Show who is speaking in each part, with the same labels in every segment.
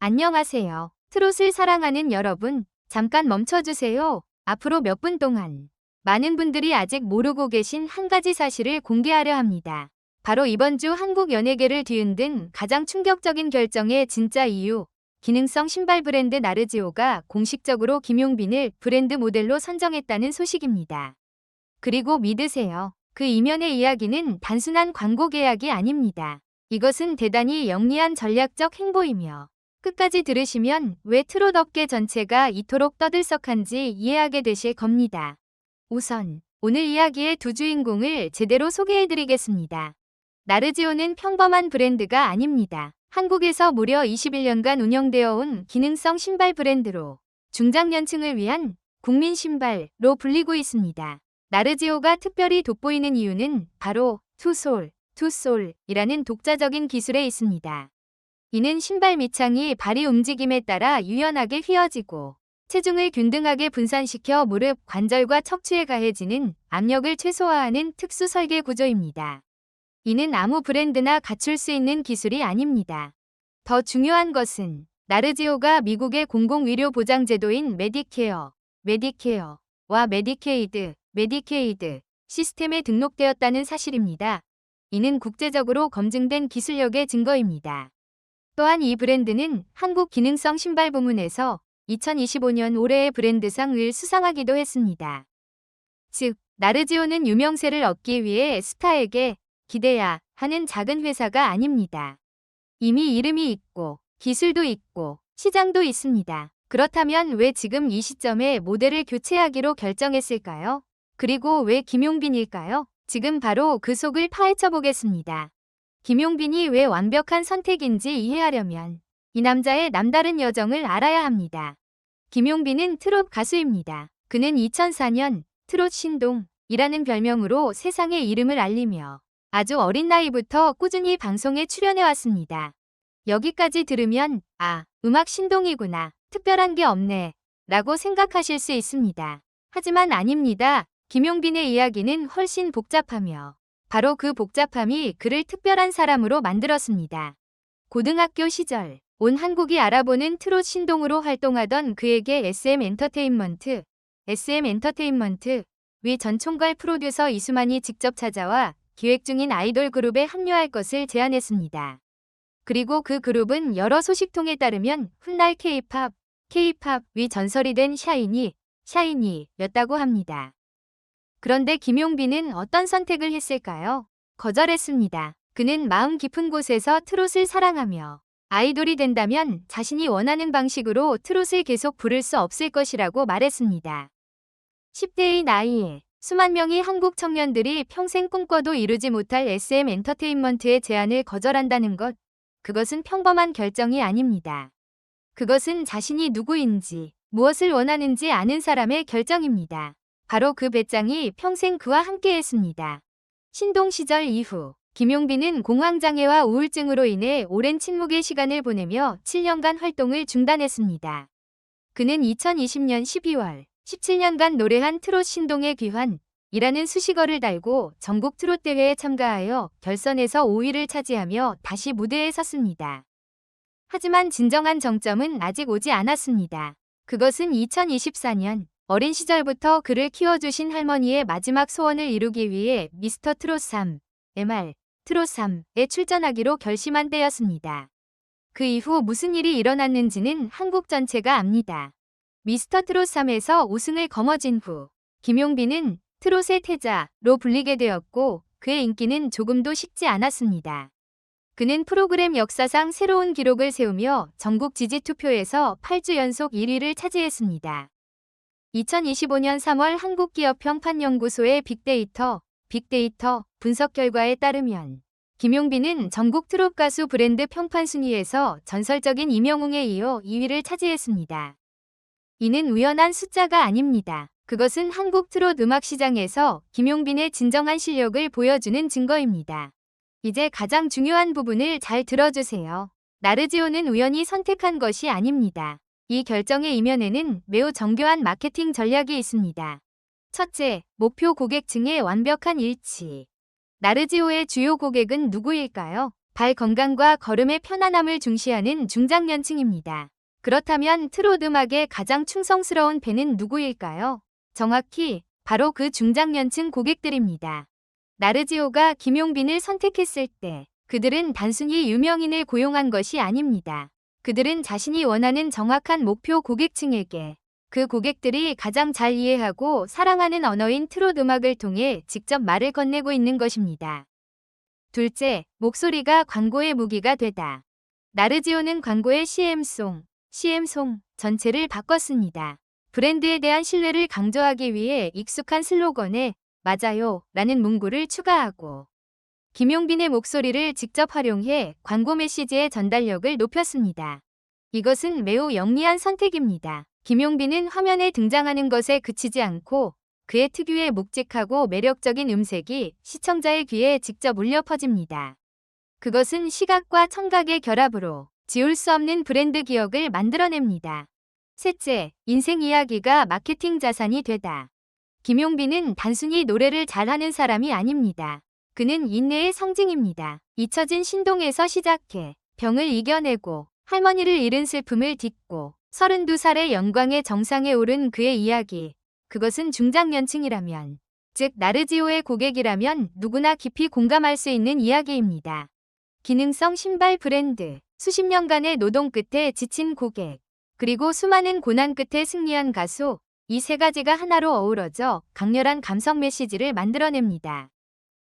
Speaker 1: 안녕하세요. 트롯을 사랑하는 여러분, 잠깐 멈춰주세요. 앞으로 몇 분 동안 많은 분들이 아직 모르고 계신 한 가지 사실을 공개하려 합니다. 바로 이번 주 한국 연예계를 뒤흔든 가장 충격적인 결정의 진짜 이유, 기능성 신발 브랜드 나르지오가 공식적으로 김용빈을 브랜드 모델로 선정했다는 소식입니다. 그리고 믿으세요. 그 이면의 이야기는 단순한 광고 계약이 아닙니다. 이것은 대단히 영리한 전략적 행보이며 끝까지 들으시면 왜 트롯 업계 전체가 이토록 떠들썩한지 이해하게 되실 겁니다. 우선 오늘 이야기의 두 주인공을 제대로 소개해드리겠습니다. 나르지오는 평범한 브랜드가 아닙니다. 한국에서 무려 21년간 운영되어 온 기능성 신발 브랜드로 중장년층을 위한 국민 신발로 불리고 있습니다. 나르지오가 특별히 돋보이는 이유는 바로 투솔이라는 독자적인 기술에 있습니다. 이는 신발 밑창이 발이 움직임에 따라 유연하게 휘어지고 체중을 균등하게 분산시켜 무릎, 관절과 척추에 가해지는 압력을 최소화하는 특수 설계 구조입니다. 이는 아무 브랜드나 갖출 수 있는 기술이 아닙니다. 더 중요한 것은 나르지오가 미국의 공공의료 보장 제도인 메디케어와 메디케이드 시스템에 등록되었다는 사실입니다. 이는 국제적으로 검증된 기술력의 증거입니다. 또한 이 브랜드는 한국 기능성 신발 부문에서 2025년 올해의 브랜드상을 수상하기도 했습니다. 즉, 나르지오는 유명세를 얻기 위해 스타에게 기대야 하는 작은 회사가 아닙니다. 이미 이름이 있고 기술도 있고 시장도 있습니다. 그렇다면 왜 지금 이 시점에 모델을 교체하기로 결정했을까요? 그리고 왜 김용빈일까요? 지금 바로 그 속을 파헤쳐 보겠습니다. 김용빈이 왜 완벽한 선택인지 이해하려면 이 남자의 남다른 여정을 알아야 합니다. 김용빈은 트롯 가수입니다. 그는 2004년 트롯 신동이라는 별명으로 세상에 이름을 알리며 아주 어린 나이부터 꾸준히 방송에 출연해왔습니다. 여기까지 들으면 음악 신동이구나, 특별한 게 없네 라고 생각하실 수 있습니다. 하지만 아닙니다. 김용빈의 이야기는 훨씬 복잡하며 바로 그 복잡함이 그를 특별한 사람으로 만들었습니다. 고등학교 시절 온 한국이 알아보는 트롯 신동으로 활동하던 그에게 SM 엔터테인먼트 위 전 총괄 프로듀서 이수만이 직접 찾아와 기획 중인 아이돌 그룹에 합류할 것을 제안했습니다. 그리고 그 그룹은 여러 소식통에 따르면 훗날 K-팝 위 전설이 된 샤이니였다고 합니다. 그런데 김용빈은 어떤 선택을 했을까요? 거절했습니다. 그는 마음 깊은 곳에서 트롯을 사랑하며 아이돌이 된다면 자신이 원하는 방식으로 트롯을 계속 부를 수 없을 것이라고 말했습니다. 10대의 나이에 수만 명의 한국 청년들이 평생 꿈꿔도 이루지 못할 SM 엔터테인먼트의 제안을 거절한다는 것, 그것은 평범한 결정이 아닙니다. 그것은 자신이 누구인지, 무엇을 원하는지 아는 사람의 결정입니다. 바로 그 배짱이 평생 그와 함께했습니다. 신동 시절 이후 김용빈은 공황장애와 우울증으로 인해 오랜 침묵의 시간을 보내며 7년간 활동을 중단했습니다. 그는 2020년 12월 17년간 노래한 트롯 신동의 귀환이라는 수식어를 달고 전국 트롯 대회에 참가하여 결선에서 5위를 차지하며 다시 무대에 섰습니다. 하지만 진정한 정점은 아직 오지 않았습니다. 그것은 2024년 어린 시절부터 그를 키워주신 할머니의 마지막 소원을 이루기 위해 미스터 트롯 3, 트롯 3에 출전하기로 결심한 때였습니다. 그 이후 무슨 일이 일어났는지는 한국 전체가 압니다. 미스터 트롯 3에서 우승을 거머쥔 후 김용빈은 트롯의 태자로 불리게 되었고 그의 인기는 조금도 식지 않았습니다. 그는 프로그램 역사상 새로운 기록을 세우며 전국 지지투표에서 8주 연속 1위를 차지했습니다. 2025년 3월 한국기업평판연구소의 빅데이터 분석 결과에 따르면 김용빈은 전국 트롯 가수 브랜드 평판 순위에서 전설적인 임영웅에 이어 2위를 차지했습니다. 이는 우연한 숫자가 아닙니다. 그것은 한국 트롯 음악 시장에서 김용빈의 진정한 실력을 보여주는 증거입니다. 이제 가장 중요한 부분을 잘 들어주세요. 나르지오는 우연히 선택한 것이 아닙니다. 이 결정의 이면에는 매우 정교한 마케팅 전략이 있습니다. 첫째, 목표 고객층의 완벽한 일치. 나르지오의 주요 고객은 누구일까요? 발 건강과 걸음의 편안함을 중시하는 중장년층입니다. 그렇다면 트롯 음악에 가장 충성스러운 팬은 누구일까요? 정확히 바로 그 중장년층 고객들입니다. 나르지오가 김용빈을 선택했을 때 그들은 단순히 유명인을 고용한 것이 아닙니다. 그들은 자신이 원하는 정확한 목표 고객층에게 그 고객들이 가장 잘 이해하고 사랑하는 언어인 트롯 음악을 통해 직접 말을 건네고 있는 것입니다. 둘째, 목소리가 광고의 무기가 되다. 나르지오는 광고의 CM송 전체를 바꿨습니다. 브랜드에 대한 신뢰를 강조하기 위해 익숙한 슬로건에 맞아요 라는 문구를 추가하고 김용빈의 목소리를 직접 활용해 광고 메시지의 전달력을 높였습니다. 이것은 매우 영리한 선택입니다. 김용빈은 화면에 등장하는 것에 그치지 않고 그의 특유의 묵직하고 매력적인 음색이 시청자의 귀에 직접 울려 퍼집니다. 그것은 시각과 청각의 결합으로 지울 수 없는 브랜드 기억을 만들어냅니다. 셋째, 인생 이야기가 마케팅 자산이 되다. 김용빈은 단순히 노래를 잘하는 사람이 아닙니다. 그는 인내의 상징입니다. 잊혀진 신동에서 시작해 병을 이겨내고 할머니를 잃은 슬픔을 딛고 32살의 영광의 정상에 오른 그의 이야기. 그것은 중장년층이라면, 즉 나르지오의 고객이라면 누구나 깊이 공감할 수 있는 이야기입니다. 기능성 신발 브랜드, 수십 년간의 노동 끝에 지친 고객, 그리고 수많은 고난 끝에 승리한 가수, 이 세 가지가 하나로 어우러져 강렬한 감성 메시지를 만들어냅니다.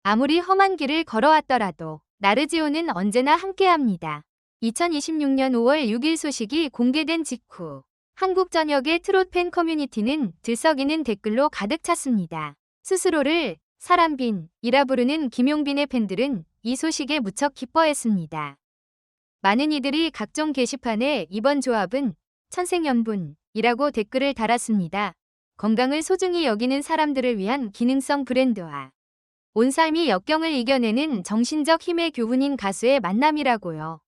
Speaker 1: 아무리 험한 길을 걸어왔더라도 나르지오는 언제나 함께합니다. 2026년 5월 6일 소식이 공개된 직후 한국 전역의 트롯 팬 커뮤니티는 들썩이는 댓글로 가득 찼습니다. 스스로를 사람빈이라 부르는 김용빈의 팬들은 이 소식에 무척 기뻐했습니다. 많은 이들이 각종 게시판에 이번 조합은 천생연분이라고 댓글을 달았습니다. 건강을 소중히 여기는 사람들을 위한 기능성 브랜드와 온 삶이 역경을 이겨내는 정신적 힘의 교훈인 가수의 만남이라고요.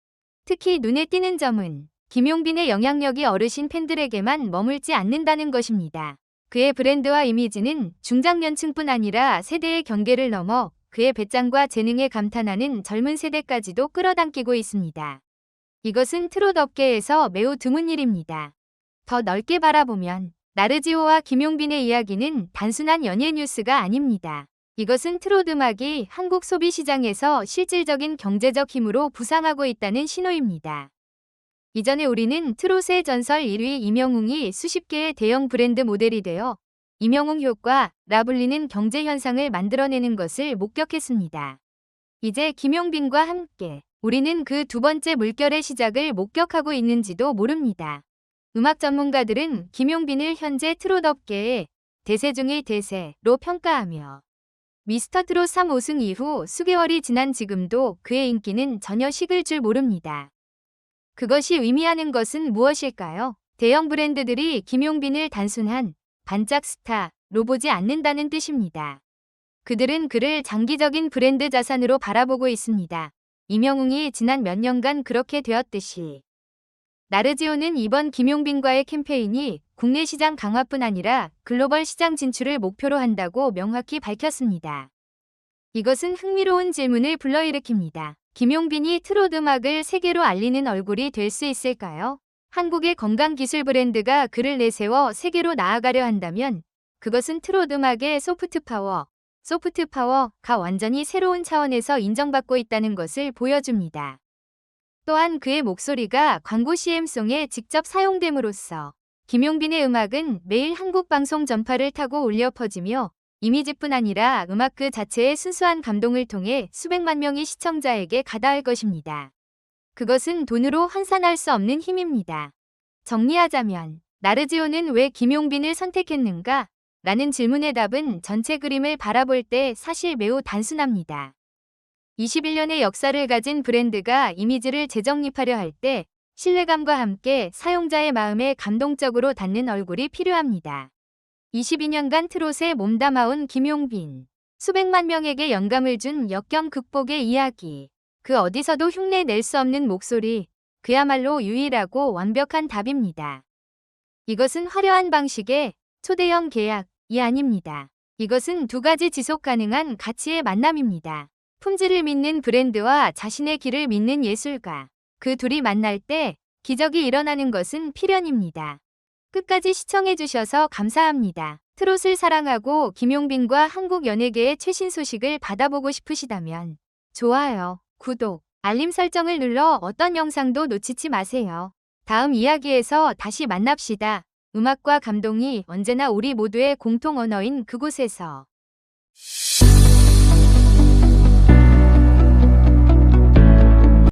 Speaker 1: 특히 눈에 띄는 점은 김용빈의 영향력이 어르신 팬들에게만 머물지 않는다는 것입니다. 그의 브랜드와 이미지는 중장년층뿐 아니라 세대의 경계를 넘어 그의 배짱과 재능에 감탄하는 젊은 세대까지도 끌어당기고 있습니다. 이것은 트롯 업계에서 매우 드문 일입니다. 더 넓게 바라보면 나르지오와 김용빈의 이야기는 단순한 연예 뉴스가 아닙니다. 이것은 트롯 음악이 한국 소비 시장에서 실질적인 경제적 힘으로 부상하고 있다는 신호입니다. 이전에 우리는 트롯의 전설 1위 임영웅이 수십 개의 대형 브랜드 모델이 되어 임영웅 효과라 불리는 경제 현상을 만들어내는 것을 목격했습니다. 이제 김용빈과 함께 우리는 그 두 번째 물결의 시작을 목격하고 있는지도 모릅니다. 음악 전문가들은 김용빈을 현재 트롯 업계의 대세 중의 대세로 평가하며 미스터 트롯 3우승 이후 수개월이 지난 지금도 그의 인기는 전혀 식을 줄 모릅니다. 그것이 의미하는 것은 무엇일까요? 대형 브랜드들이 김용빈을 단순한 반짝 스타로 보지 않는다는 뜻입니다. 그들은 그를 장기적인 브랜드 자산으로 바라보고 있습니다. 임영웅이 지난 몇 년간 그렇게 되었듯이 나르지오는 이번 김용빈과의 캠페인이 국내 시장 강화뿐 아니라 글로벌 시장 진출을 목표로 한다고 명확히 밝혔습니다. 이것은 흥미로운 질문을 불러일으킵니다. 김용빈이 트롯 음악을 세계로 알리는 얼굴이 될 수 있을까요? 한국의 건강기술 브랜드가 그를 내세워 세계로 나아가려 한다면 그것은 트롯 음악의 소프트파워가 완전히 새로운 차원에서 인정받고 있다는 것을 보여줍니다. 또한 그의 목소리가 광고 CM송에 직접 사용됨으로써 김용빈의 음악은 매일 한국 방송 전파를 타고 울려 퍼지며 이미지뿐 아니라 음악 그 자체의 순수한 감동을 통해 수백만 명의 시청자에게 가닿을 것입니다. 그것은 돈으로 환산할 수 없는 힘입니다. 정리하자면 나르지오는 왜 김용빈을 선택했는가? 라는 질문의 답은 전체 그림을 바라볼 때 사실 매우 단순합니다. 21년의 역사를 가진 브랜드가 이미지를 재정립하려 할 때 신뢰감과 함께 사용자의 마음에 감동적으로 닿는 얼굴이 필요합니다. 22년간 트롯에 몸담아온 김용빈. 수백만 명에게 영감을 준 역경 극복의 이야기. 그 어디서도 흉내 낼 수 없는 목소리. 그야말로 유일하고 완벽한 답입니다. 이것은 화려한 방식의 초대형 계약이 아닙니다. 이것은 두 가지 지속 가능한 가치의 만남입니다. 품질을 믿는 브랜드와 자신의 길을 믿는 예술가. 그 둘이 만날 때 기적이 일어나는 것은 필연입니다. 끝까지 시청해주셔서 감사합니다. 트롯을 사랑하고 김용빈과 한국 연예계의 최신 소식을 받아보고 싶으시다면 좋아요, 구독, 알림 설정을 눌러 어떤 영상도 놓치지 마세요. 다음 이야기에서 다시 만납시다. 음악과 감동이 언제나 우리 모두의 공통 언어인 그곳에서.